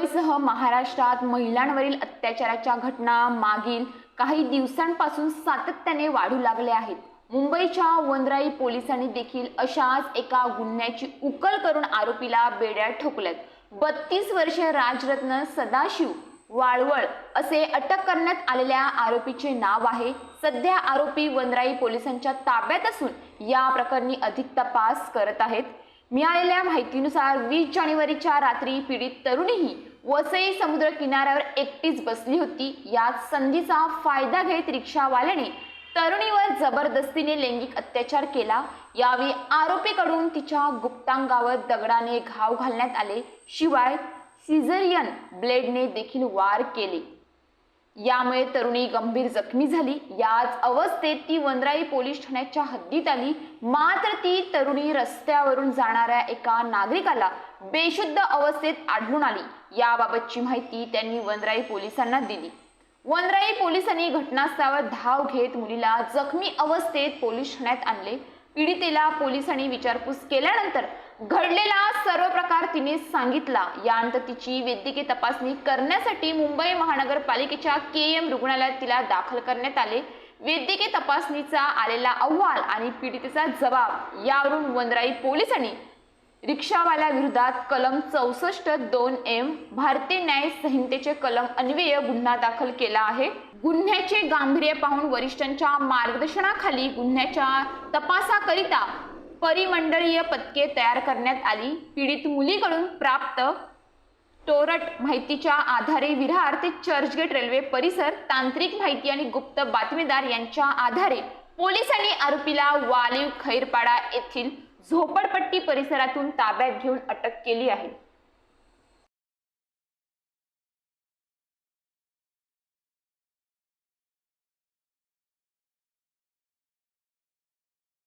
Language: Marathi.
मुंबईसह महाराष्ट्रात महिलांवरील अत्याचाराच्या घटना मागील काही दिवसांपासून सातत्याने वाढू लागल्या आहेत। मुंबईच्या वंद्राई पोलिसांनी देखील अशाच एका गुन्ह्याची उकल करून आरोपीला बेड्यात ठोकल्यात। 32 वर्षीय राजरत्न सदाशिव वाळवळ असे अटक करण्यात आलेल्या आरोपीचे नाव आहे। सध्या आरोपी वंद्राई पोलिसांच्या ताब्यात असून या प्रकरणी अधिक तपास करत आहेत। मिळालेल्या माहितीनुसार 20 जानेवारीच्या रात्री पीडित तरुणी ही वसई समुद्र किनाऱ्यावर एकटीच बसली होती। याच संधीचा फायदा घेत रिक्षावाल्याने तरुणीवर जबरदस्तीने लैंगिक अत्याचार केला। यावेळी आरोपीकडून तिच्या गुप्तांगावर दगडाने घाव घालण्यात आले, शिवाय सिझरियन ब्लेडने देखील वार केले। यामुळे तरुणी गंभीर जखमी झाली। याच अवस्थेत ती वंद्राई पोलीस ठाण्याच्या हद्दीत आली, मात्र ती तरुणी रस्त्यावरून जाणाऱ्या एका नागरिकाला बेशुद्ध अवस्थेत आढळून आली। याबाबतची माहिती त्यांनी वंद्राई पोलिसांना दिली। वंद्राई पोलिसांनी घटनास्थळावर धाव घेत मुलीला जखमी अवस्थेत पोलीस ठाण्यात आणले। पीडितेला पोलिसांनी विचारपूस केल्यानंतर घडलेला सर्व प्रकार तिने सांगितला। यानंतर तिची वैद्यकीय तपासणी करण्यासाठी मुंबई महानगरपालिकेच्या KM रुग्णालयात तिला दाखल करण्यात आले। वैद्यकीय तपासणीचा आलेला अहवाल आणि पीडितेचा जबाब यावरून वंद्राई पोलिसांनी रिक्षावाल्याविरोधात कलम 64(2)M भारतीय न्याय संहितेचे कलम अन्वये गुन्हा दाखल केला आहे। गुन्ह्याचे गांभीर्य पाहून वरिष्ठांच्या मार्गदर्शनाखाली गुन्ह्याच्या तपासाकरिता परिमंडळीय पथके तयार करण्यात आली। पीडित मुलीकडून प्राप्त टोरट माहितीच्या आधारे विरार ते चर्चगेट रेल्वे परिसर, तांत्रिक माहिती आणि गुप्त बातमीदार यांच्या आधारे पोलिसांनी आरोपीला वालीव खैरपाडा येथील झोपडपट्टी परिसरातून ताब्यात घेऊन अटक केली आहे।